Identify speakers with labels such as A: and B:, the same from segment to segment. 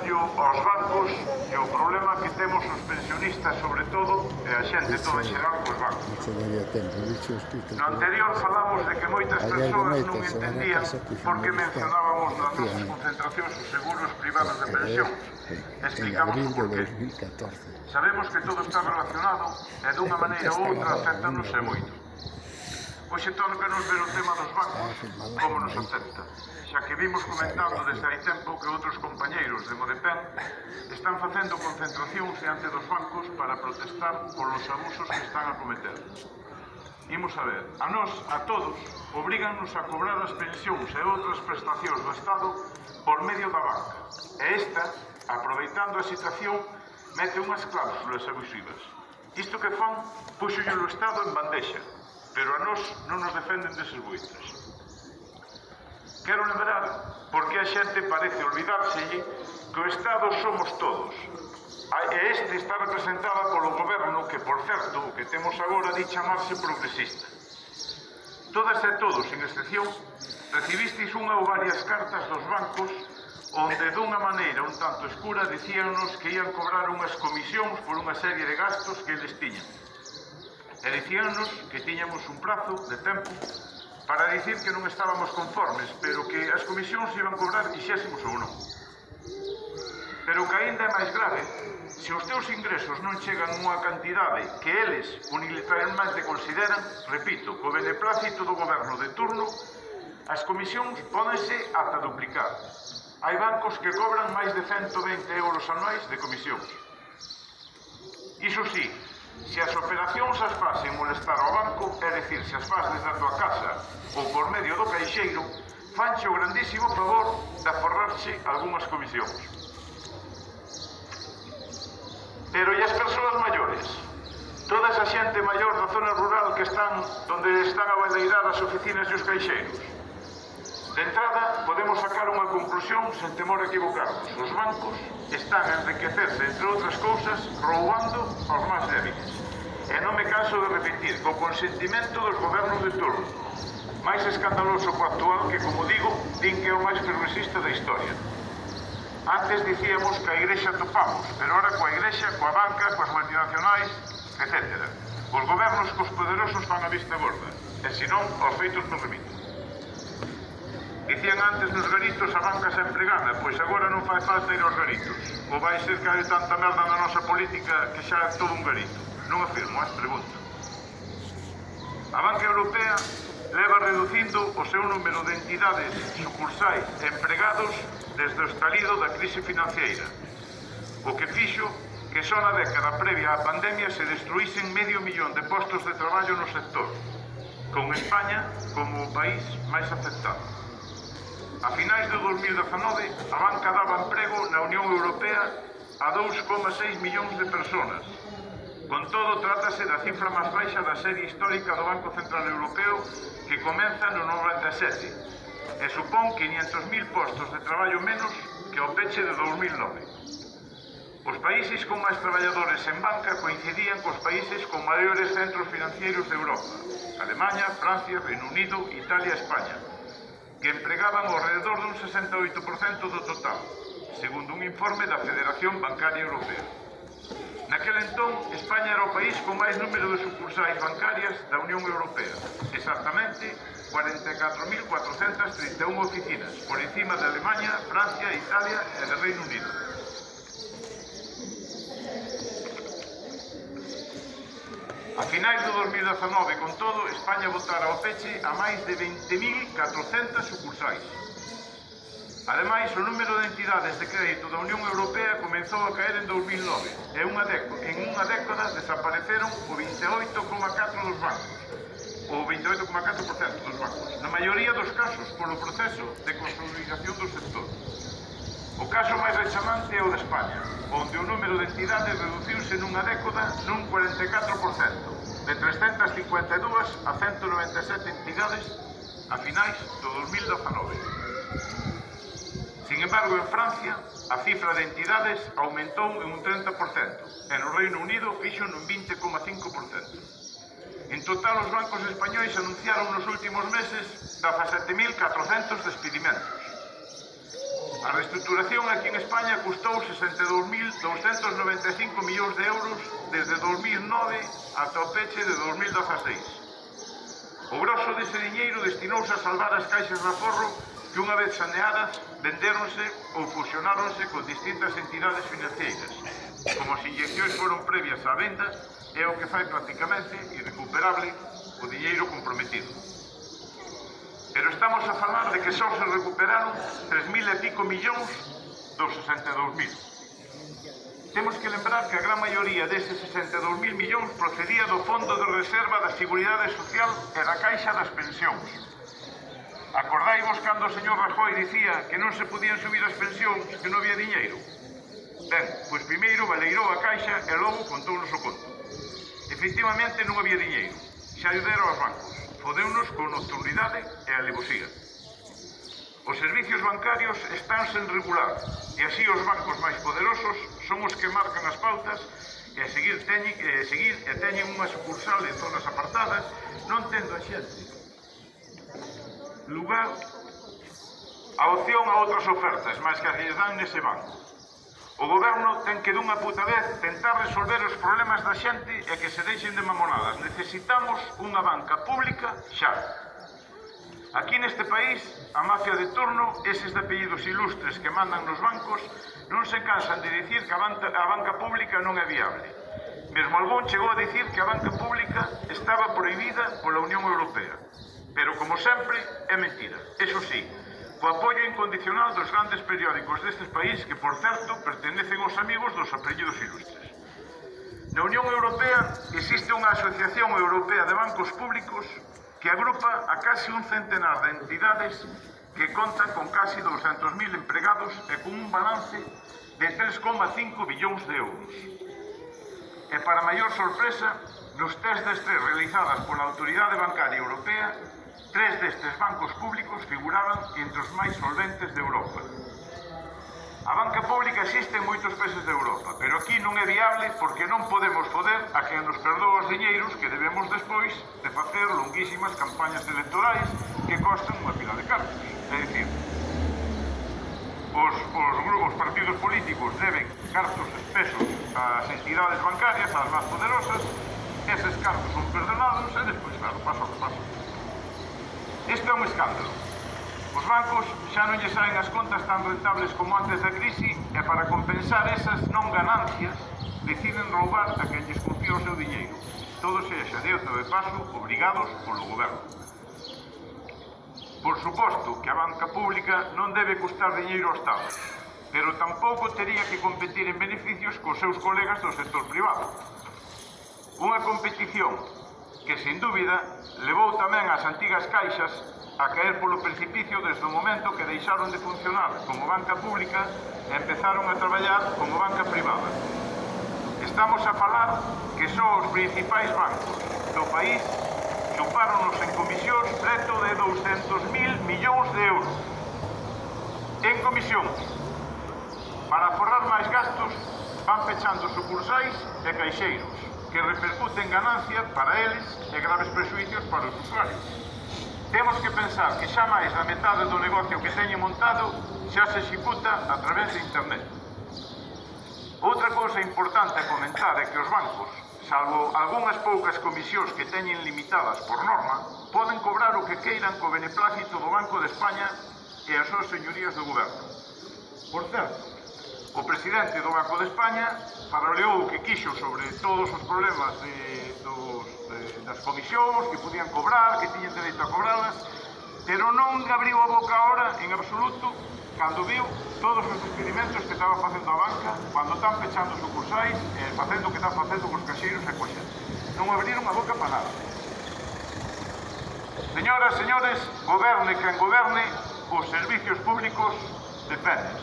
A: aos bancos e o problema que temos os pensionistas, sobre todo, e a xente toda en xeral, cos bancos. No anterior falamos de que moitas persoas non entendían por que mencionábamos nas nosas concentracións os seguros privados de pensión. Explicamos o porqué. Sabemos que todo está relacionado e dunha maneira ou outra afectanos e moito. Hoxe tócanos ver o tema dos bancos, como nos afecta, xa que vimos comentando desde hai tempo que outros compañeiros de Modepen están facendo concentracións diante dos bancos para protestar polos abusos que están a cometer. Imos a ver, a nós, a todos, obrigannos a cobrar as pensións e outras prestacións do Estado por medio da banca. E esta, aproveitando a situación, mete unhas cláusulas abusivas. Isto que fan, puxolle o Estado en bandexa, pero a nós non nos defenden deses buitres. Quero lembrar, porque a xente parece olvidárselle, que o Estado somos todos. E este está representada polo goberno que, por certo, o que temos agora di chamarse progresista. Todas e todos, sin excepción, recibisteis unha ou varias cartas dos bancos onde, dunha maneira un tanto escura, dicíanos que ian cobrar unhas comisións por unha serie de gastos que eles tiñan. E dicíanos que tiñamos un prazo de tempo para dicir que non estábamos conformes, pero que as comisións iban cobrar quixésemos ou non. Pero que aínda é máis grave, se os teus ingresos non chegan a unha cantidade que eles unilateralmente consideran, repito, co beneplácito do goberno de turno, as comisións pódense ata duplicar. Hai bancos que cobran máis de 120 euros anuais de comisións. Iso sí, se as operacións as faz sen molestar ao banco, é dicir, se as faz desde a tua casa ou por medio do caixeiro, fanche o grandísimo favor de aforrarse algunhas comisións. Pero e as persoas maiores? Toda esa xente maior da zona rural que están onde están a baleirar as oficinas e os caixeiros. De entrada, podemos sacar unha conclusión sen temor a equivocarnos. Os bancos están a enriquecerse, entre outras cousas, roubando aos máis débiles. E non me canso de repetir, co consentimento dos gobernos de turno. Máis escandaloso co actual que, como digo, din que é o máis progresista da historia. Antes dicíamos que a Igrexa topamos, pero ahora coa Igrexa, coa banca, coas multinacionais, etc. Os gobernos cos poderosos fan a vista gorda, e senón, aos feitos me remito. Dicían antes nos garitos a banca se empregada, pois agora non fai falta ir aos garitos. Ou vai ser que hai tanta merda na nosa política que xa é todo un garito? Non afirmo, pregunto. A banca europea leva reducindo o seu número de entidades sucursais e empregados desde o estalido da crise financiera, o que fixo que só na década previa á pandemia se destruísen 500.000 de postos de traballo no sector, con España como o país máis afectado. A finais de 2019, a banca daba emprego na Unión Europea a 2,6 millóns de persoas. Con todo, trátase da cifra máis baixa da serie histórica do Banco Central Europeo, que comeza no 97, e supón 500.000 postos de traballo menos que ao peche de 2009. Os países con máis traballadores en banca coincidían cos países con maiores centros financieros de Europa: Alemanha, Francia, Reino Unido, Italia e España, que empregaban ao redor dun 68% do total, segundo un informe da Federación Bancaria Europea. Naquel entón, España era o país con máis número de sucursais bancarias da Unión Europea, exactamente 44.431 oficinas, por encima de Alemanha, Francia, Italia e de Reino Unido. A finais do 2019, con todo, España botara ao peche a máis de 20.400 sucursais. Ademais, o número de entidades de crédito da Unión Europea comenzou a caer en 2009 e en unha década desapareceron o 28,4% dos bancos, o 28,4% dos bancos, na maioría dos casos polo proceso de consolidación do sector. O caso máis rechamante é o de España, onde o número de entidades reduciuse nunha década nun 44%, de 352 a 197 entidades a finais do 2019. Sin embargo, en Francia, a cifra de entidades aumentou en un 30%, e no Reino Unido fixo nun 20,5%. En total, os bancos españois anunciaron nos últimos meses 17.400 despedimentos. A reestructuración aquí en España custou 62.295 millóns de euros desde 2009 ata o peche de 2016. O grosso dese diñeiro destinouse a salvar as caixas de aforro que unha vez saneadas vendéronse ou fusionáronse con distintas entidades financeiras. Como as inyeccións foron previas á venda, é o que fai prácticamente irrecuperable o diñeiro comprometido. Pero estamos a falar de que só se recuperaron 3.000 e pico millóns dos 62.000. Temos que lembrar que a gran maioría destes 62.000 millóns procedía do Fondo de Reserva da Seguridade Social e da Caixa das Pensións. Acordaivos cando o señor Rajoy dicía que non se podían subir as pensións, que non había diñeiro? Ben, pois primeiro baleirou a Caixa e logo contounos o conto. Efectivamente non había diñeiro, xa lle deron aos bancos, fodeunos con nocturnidade e alevosía. Os servicios bancarios están sen regular e así os bancos máis poderosos son os que marcan as pautas e teñen unha sucursal en zonas apartadas, non tendo a xente lugar a opción a outras ofertas máis que as lles dan nese banco. O goberno ten que dunha puta vez tentar resolver os problemas da xente e que se deixen de mamonadas. Necesitamos unha banca pública xa. Aquí neste país, a mafia de turno, eses de apellidos ilustres que mandan nos bancos, non se cansan de dicir que a banca pública non é viable. Mesmo algún chegou a dicir que a banca pública estaba prohibida pola Unión Europea. Pero, como sempre, é mentira. Eso sí, co apoio incondicional dos grandes periódicos destes país que, por certo, pertenecen aos amigos dos apellidos ilustres. Na Unión Europea existe unha Asociación Europea de Bancos Públicos que agrupa a casi un centenar de entidades que contan con casi 200.000 empregados e con un balance de 3,5 billóns de euros. E para maior sorpresa, nos test de estrés realizadas pola Autoridade Bancaria Europea, 3 destes bancos públicos figuraban entre os máis solventes de Europa. A banca pública existe en moitos países de Europa, pero aquí non é viable porque non podemos foder a quen nos perdoa os diñeiros que debemos despois de facer longuísimas campañas electorais que costan unha pila de cartos. É dicir, os partidos políticos deben cartos espesos ás entidades bancarias, ás máis poderosas, eses cartos son perdonados e despois, claro, paso a paso. Isto é un escándalo. Os bancos xa non lle saen as contas tan rentables como antes da crise e para compensar esas non ganancias deciden roubar a quen lles confía o seu diñeiro. Todo sexa de outro de paso obrigados polo goberno. Por suposto que a banca pública non debe custar diñeiro ao Estado, pero tampouco tería que competir en beneficios cos seus colegas do sector privado. Unha competición que, sin dúbida, levou tamén as antigas caixas a caer polo precipicio desde o momento que deixaron de funcionar como banca pública e empezaron a traballar como banca privada. Estamos a falar que só os principais bancos do país chupáronos en comisións preto de 200.000 millóns de euros. En comisión. Para aforrar máis gastos, van pechando sucursais e caixeiros, que repercuten ganancia para eles e graves prejuicios para os usuarios. Temos que pensar que xa máis da metade do negocio que teñen montado xa se executa a través de internet. Outra cousa importante a comentar é que os bancos, salvo algunhas poucas comisións que teñen limitadas por norma, poden cobrar o que queiran co beneplácito do Banco de España e as súas señorías do goberno. Por certo, o presidente do Banco de España paraleou o que quixo sobre todos os problemas das comisións que podían cobrar, que tiñen dereito a cobrarlas, pero non abriu a boca ahora en absoluto cando viu todos os experimentos que estaba facendo a banca, cando están pechando sucursais e facendo o que están facendo cos caixeiros e coa xente. Non abriron a boca para nada. Señoras, señores, goberne quen goberne, os servicios públicos defenden.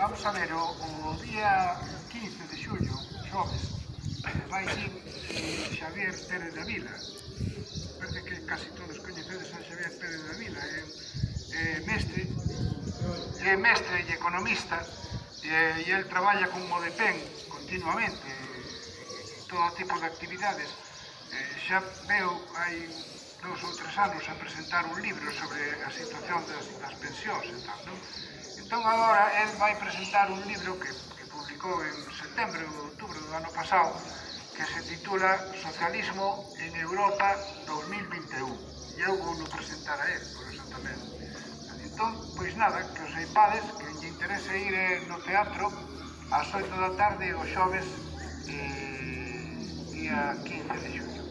B: Vamos a ver, o día 15 de xullo, xoves, vai ir Xavier Pérez da Vila. Parece que casi todos coñecedes a Xavier Pérez da Vila. É mestre e economista e el traballa con o DEPEN continuamente, todo tipo de actividades. Xa veo hai 2 ou 3 anos a presentar un libro sobre a situación das pensións e tal, non? Entón agora el vai presentar un libro que publicou en setembro ou outubro do ano pasado, que se titula Socialismo en Europa 2021. E eu vou no presentar a él, por eso tamén. Entón, pois nada, que os seipades, que lle interese ir no teatro ás 8 da tarde o xoves día 15 de xullo.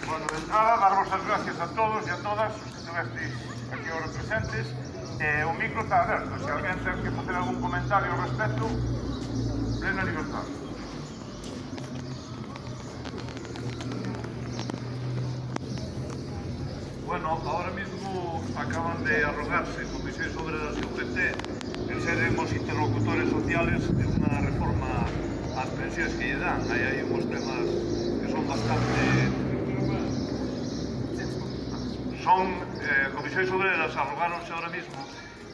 B: Bueno, de entrada, darvos as gracias a todos e a todas os que estuvestes aquí ahora presentes. O micro está aberto, se alguén ten que facer algún comentario ao respecto, plena libertad.
C: Bueno, ahora mismo acaban de arrogarse Comisións Obreras e UGT el ser os interlocutores sociales de unha reforma ás pensións que lle dan. Hai uns temas que son bastante... Comisións Obreras arrogáronse ahora mismo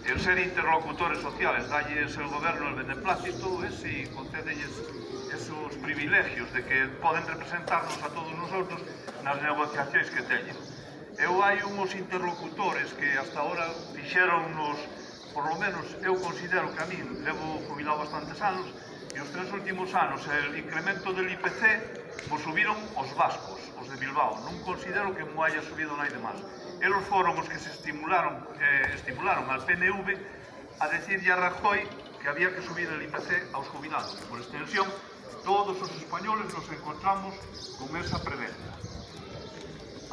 C: el ser interlocutores sociales, dalles el goberno el beneplácito e concedelles esos privilegios de que poden representarnos a todos nosotros nas negociacións que teñen. Hai uns interlocutores que hasta ahora fixeronnos, por lo menos eu considero que a min levo jubilado bastantes anos, e os 3 últimos anos el incremento del IPC mo subiron os vascos, os de Bilbao. Non considero que mo haya subido nai de máis. Eles foron os que se estimularon al PNV a decirlle a Rajoy que había que subir el IPC aos jubilados. Por extensión, todos os españoles nos encontramos con esa prebenda.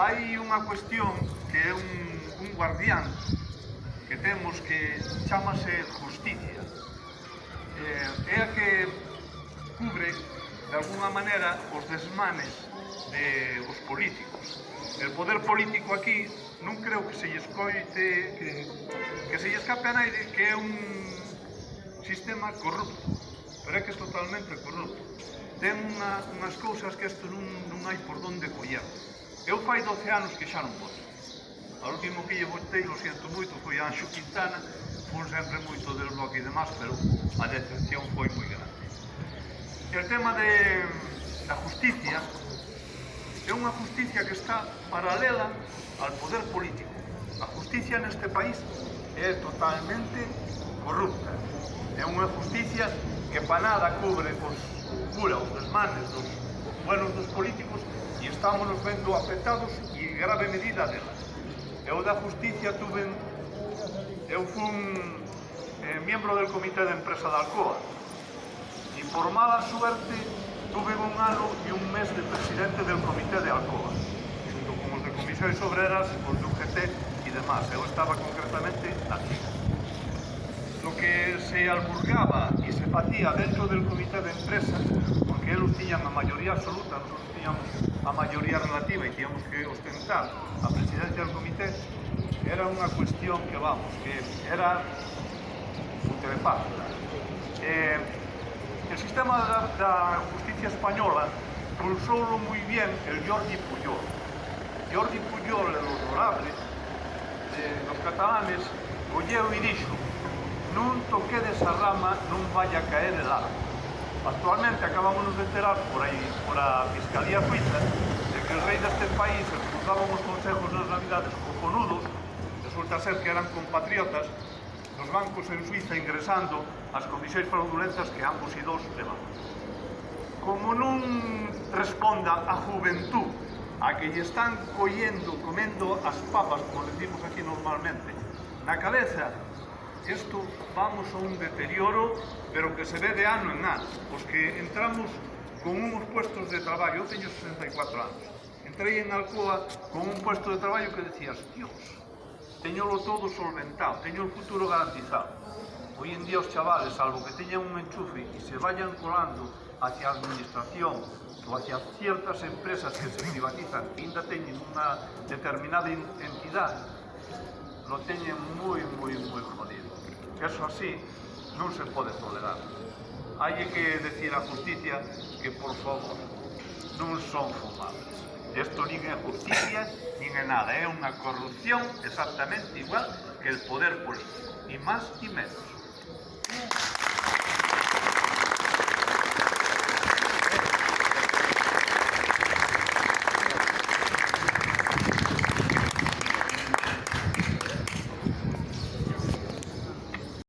C: Hai unha cuestión que é un guardián que temos que chamase justicia. É a que cubre, de alguna maneira, os desmanes dos políticos. El poder político aquí non creo que se lle escoite, que se lle escape a naide que é un sistema corrupto, pero é que é totalmente corrupto. Ten unhas cousas que isto non hai por donde coller. Eu fai 12 anos que xa non voto. O último que lle votei, lo siento moito, foi Anxo Quintana, fun sempre moito del bloque e demás, pero a decepción foi moi grande. El tema da justicia é unha justicia que está paralela ao poder político. A justicia neste país é totalmente corrupta. É unha justicia que para nada cura os desmanes dos buenos dos políticos e estamos vendo afectados e grave medida dela. Eu da justicia eu fui miembro del comité de empresa da Alcoa e por mala suerte tuve un ano e un mes de presidente del comité de Alcoa, junto con os de Comisións Obreras, os de UGT e demás. Eu estaba concretamente aquí. Lo que se alburgaba e se facía dentro del comité de empresa, porque eles tiñan a maioría absoluta, nosotros tiñamos a maioría relativa e tiñamos que ostentar a presidencia del comité, era unha cuestión que, que era putrefacta. El sistema da justicia española pulsoulo moi bien el Jordi Pujol. Jordi Pujol, el honorable dos catalanes, colleu e dixo: non toquedes a rama, non vaya a caer el arco. Actualmente acabamos de enterar por a Fiscalía Suiza de que el rei deste país expulsaba os consejos nas navidades cojonudos, resulta ser que eran compatriotas dos bancos en Suiza ingresando as comisións fraudulentas que ambos e dos levan. Como non responda a juventud a que lle están comendo as papas, como decimos aquí normalmente, na cabeza, isto vamos a un deterioro, pero que se ve de ano en ano. Os que entramos con uns puestos de traballo, eu teño 64 anos, entrei en Alcoa con un puesto de traballo que decías, Dios, teñolo todo solventado, teño o futuro garantizado. Hoy en día os chavales, salvo que teñan un enchufe e se vayan colando hacia a administración ou hacia ciertas empresas que se privatizan e ainda teñen unha determinada entidade, lo teñen moi jodido. Eso así non se pode tolerar. Hai que decir a justicia que, por favor, non son fumables. Esto nin é justicia, nin é nada, é unha corrupción exactamente igual que el poder político, ni más ni menos.